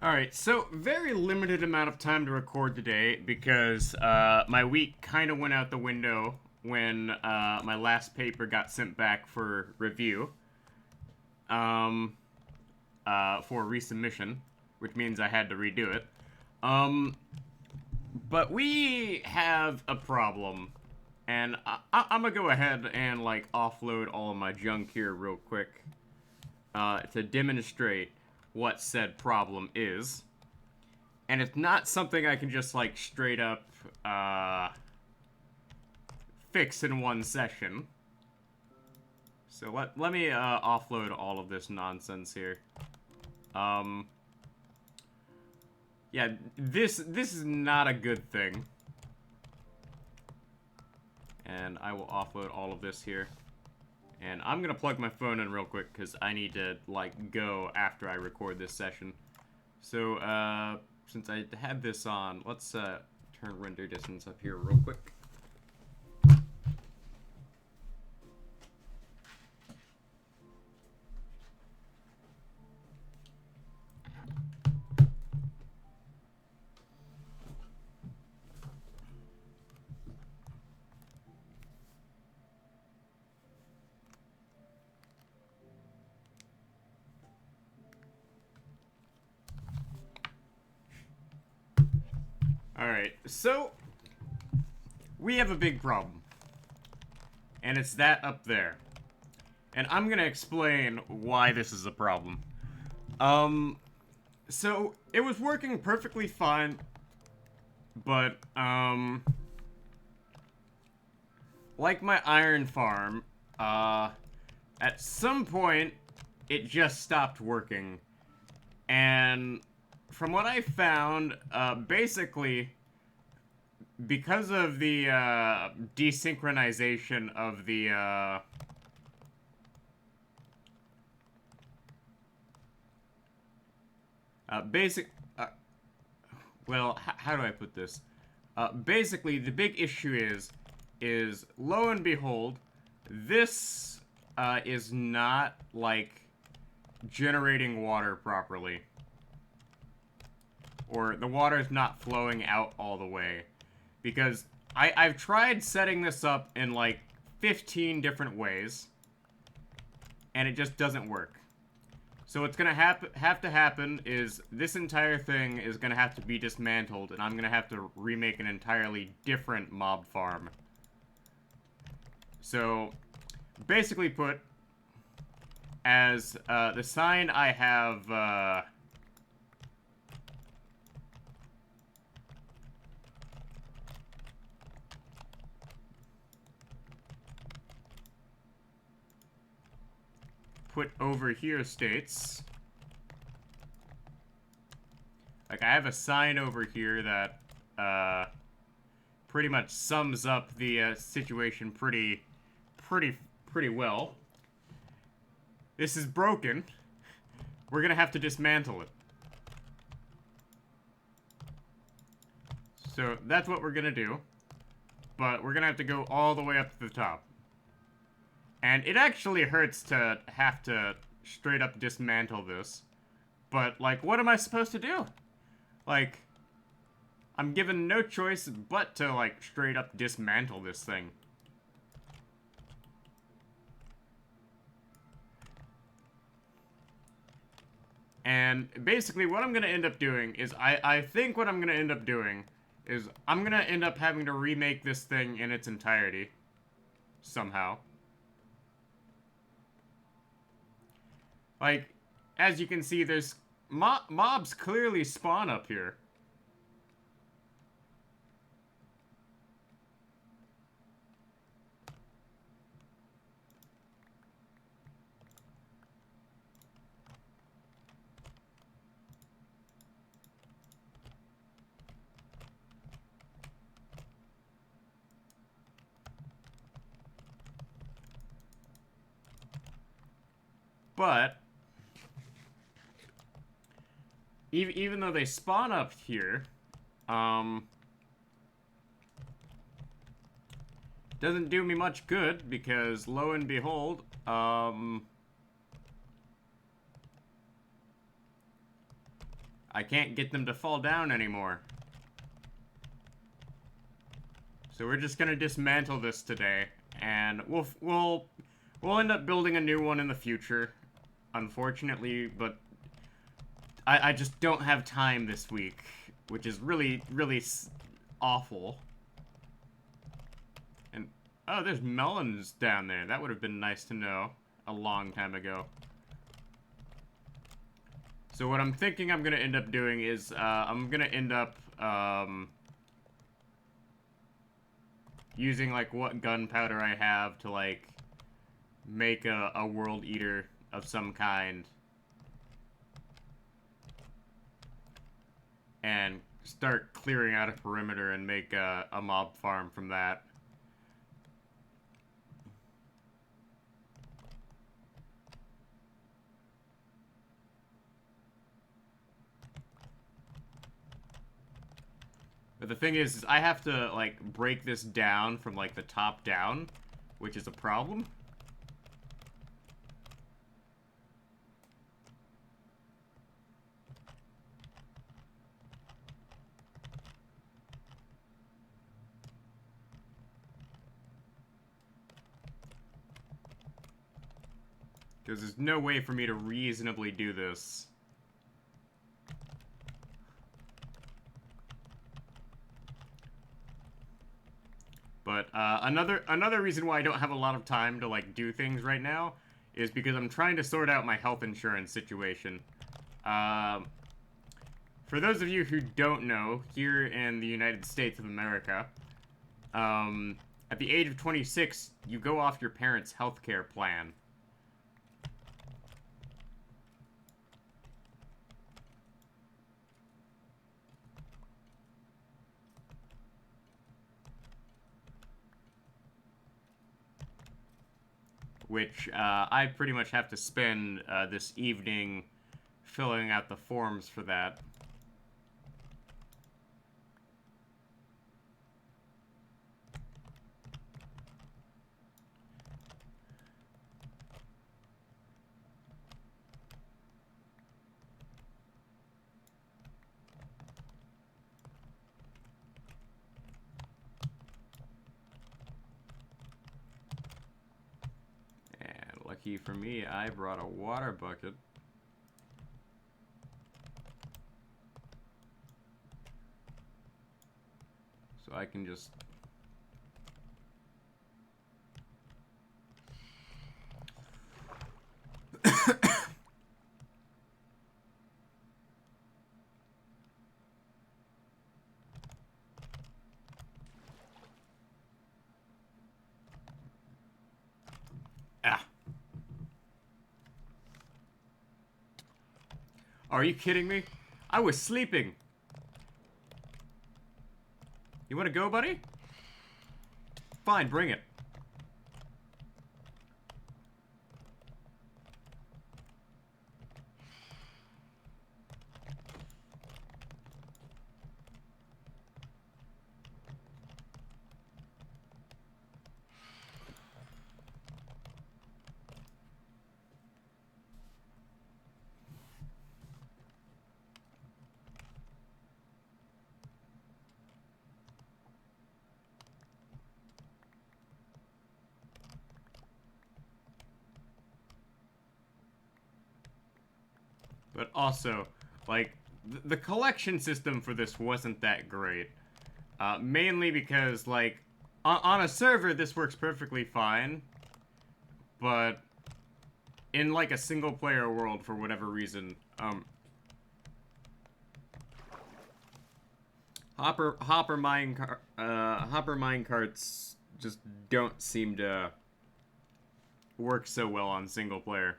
Alright, so very limited amount of time to record today because my week kind of went out the window when my last paper got sent back for review um, for resubmission, which means I had to redo it. Um, but we have a problem, and I'm gonna go ahead and like offload all of my junk here real quick to demonstrate what said problem is. And it's not something I can just like straight up fix in one session. So let me offload all of this nonsense here. Um, yeah, this is not a good thing. And I will offload all of this here. And I'm gonna plug my phone in real quick because I need to like go after I record this session. So since I had this on, let's turn render distance up here real quick. Alright, so we have a big problem. And it's that up there. And I'm gonna explain why this is a problem. So it was working perfectly fine, but, like my iron farm, at some point, it just stopped working. And from what I found, basically, because of the desynchronization of the well, how do I put this? Basically, the big issue is lo and behold, this is not like generating water properly, or the water is not flowing out all the way. Because I've tried setting this up in like 15 different ways, and it just doesn't work. So what's gonna have to happen is this entire thing is gonna have to be dismantled, and I'm gonna have to remake an entirely different mob farm. So, basically put, as the sign I have put over here states, like I have a sign over here that pretty much sums up the situation pretty well. This is broken. We're gonna have to dismantle it. So that's what we're gonna do, but we're gonna have to go all the way up to the top. And it actually hurts to have to straight up dismantle this. But, like, what am I supposed to do? Like, I'm given no choice but to, like, straight up dismantle this thing. And basically what I'm going to end up doing is, I think what I'm going to end up doing is I'm going to end up having to remake this thing in its entirety. Somehow. Like, as you can see, there's mobs clearly spawn up here. But even though they spawn up here, doesn't do me much good because lo and behold, I can't get them to fall down anymore. So we're just gonna dismantle this today, and we'll end up building a new one in the future, unfortunately, but I just don't have time this week, which is really, really awful. And, oh, there's melons down there. That would have been nice to know a long time ago. So what I'm thinking I'm going to end up doing is, I'm going to end up, using, like, what gunpowder I have to, like, make a world eater of some kind. And start clearing out a perimeter and make a mob farm from that. But the thing is I have to, like, break this down from, like, the top down, which is a problem. Because there's no way for me to reasonably do this. But another reason why I don't have a lot of time to, like, do things right now is because I'm trying to sort out my health insurance situation. For those of you who don't know, here in the United States of America, at the age of 26, you go off your parents' healthcare plan. Which I pretty much have to spend this evening filling out the forms for that. Lucky for me, I brought a water bucket. So I can just... Are you kidding me? I was sleeping. You want to go, buddy? Fine, bring it. But also, like, the collection system for this wasn't that great. Mainly because, like, on a server, this works perfectly fine. But in, like, a single-player world, for whatever reason, Hopper minecarts just don't seem to work so well on single-player.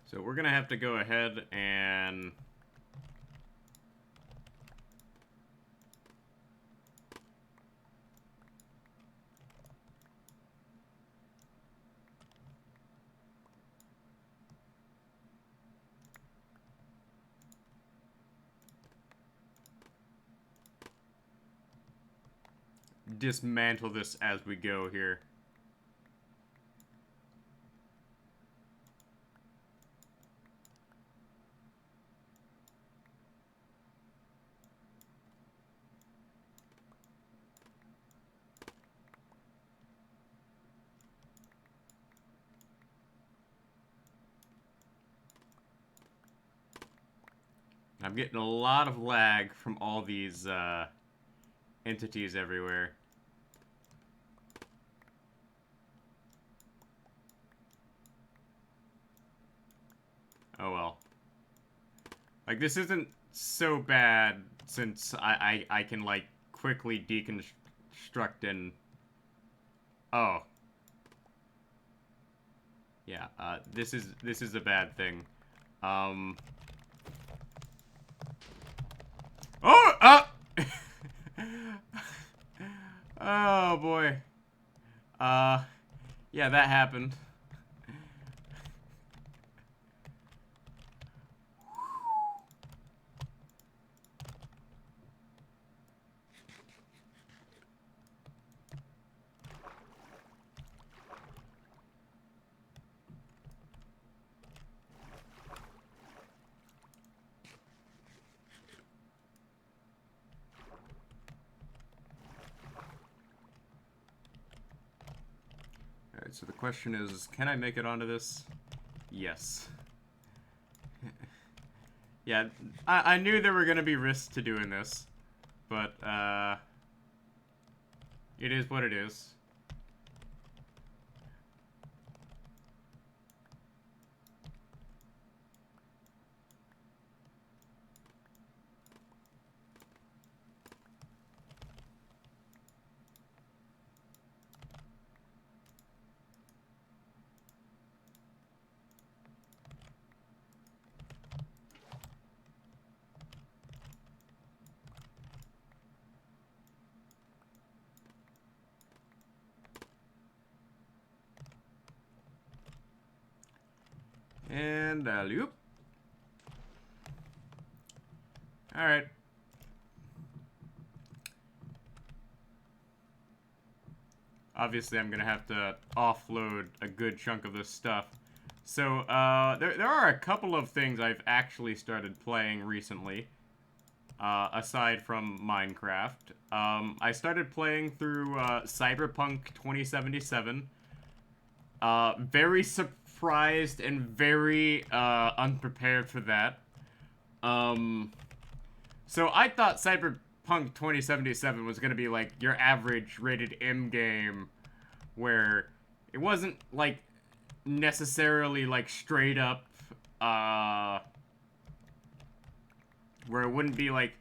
So we're gonna have to go ahead and dismantle this as we go here. I'm getting a lot of lag from all these entities everywhere. Oh well. Like, this isn't so bad since I can, like, quickly deconstruct and... Oh. Yeah, this is a bad thing. Oh! Oh, boy. Yeah, that happened. Alright, so the question is, can I make it onto this? Yes. Yeah, I knew there were gonna be risks to doing this, but, it is what it is. And alley-oop. Alright. Obviously, I'm gonna have to offload a good chunk of this stuff. So, there are a couple of things I've actually started playing recently, aside from Minecraft. I started playing through, Cyberpunk 2077. Very surprised and very, unprepared for that. So I thought Cyberpunk 2077 was gonna be like your average rated M game where it wasn't like necessarily like straight up where it wouldn't be like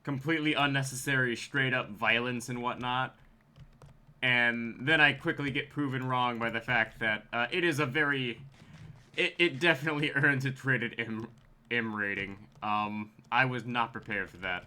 completely unnecessary straight up violence and whatnot. And then I quickly get proven wrong by the fact that it is a very it definitely earns its rated M rating. I was not prepared for that.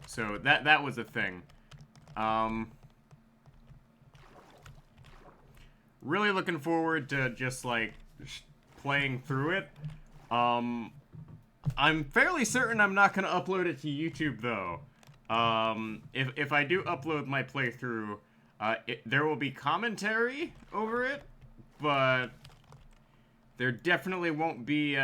So that was a thing. Really looking forward to just like playing through it. I'm fairly certain I'm not gonna upload it to YouTube though. If I do upload my playthrough, there will be commentary over it, but there definitely won't be,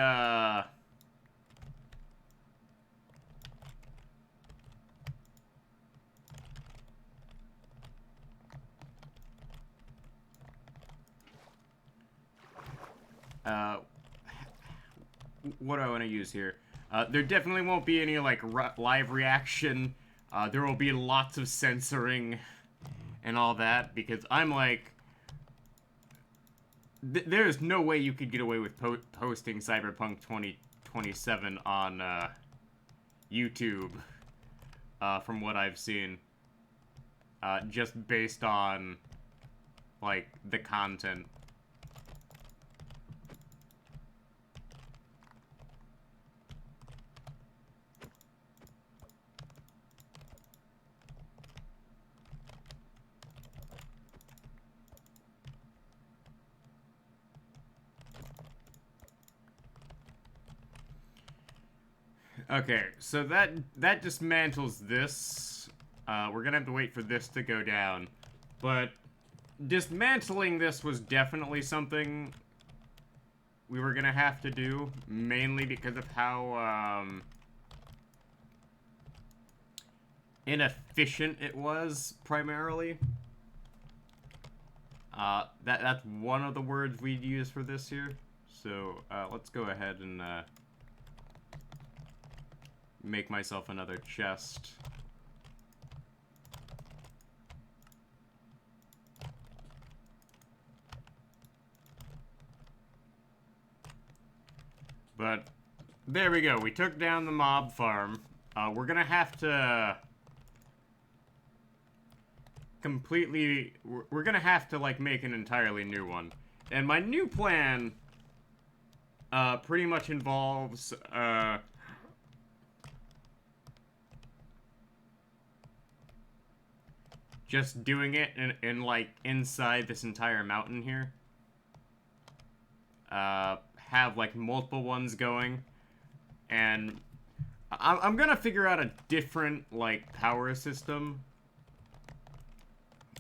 what do I want to use here? There definitely won't be any, like, live reaction. There will be lots of censoring and all that, because I'm like... there's no way you could get away with posting Cyberpunk 2027 on, YouTube, from what I've seen. Just based on, like, the content. Okay, so that dismantles this. We're gonna have to wait for this to go down. But dismantling this was definitely something we were gonna have to do, mainly because of how, inefficient it was, primarily. That's one of the words we'd use for this here. So, let's go ahead and, make myself another chest. But, there we go. We took down the mob farm. We're gonna have to... We're gonna have to, like, make an entirely new one. And my new plan, pretty much involves, just doing it in, like, inside this entire mountain here. Have, like, multiple ones going. And I'm gonna figure out a different, like, power system.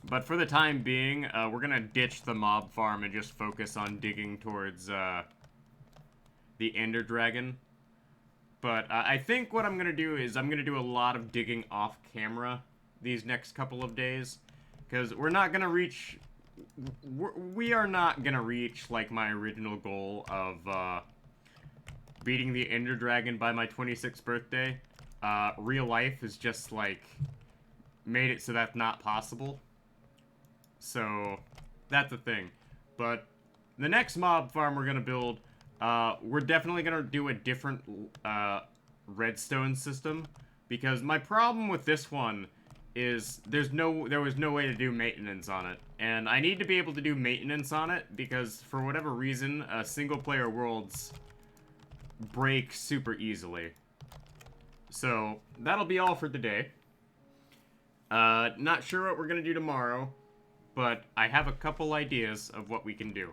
But for the time being, we're gonna ditch the mob farm and just focus on digging towards, the Ender Dragon. But I think what I'm gonna do is I'm gonna do a lot of digging off camera these next couple of days. Because we're not gonna reach... We are not gonna reach, like, my original goal of, beating the Ender Dragon by my 26th birthday. Real life is just, like, made it so that's not possible. So, that's a thing. But, the next mob farm we're gonna build, we're definitely gonna do a different, redstone system. Because my problem with this one is there was no way to do maintenance on it. And I need to be able to do maintenance on it because, for whatever reason, single-player worlds break super easily. So, that'll be all for today. Not sure what we're gonna do tomorrow, but I have a couple ideas of what we can do.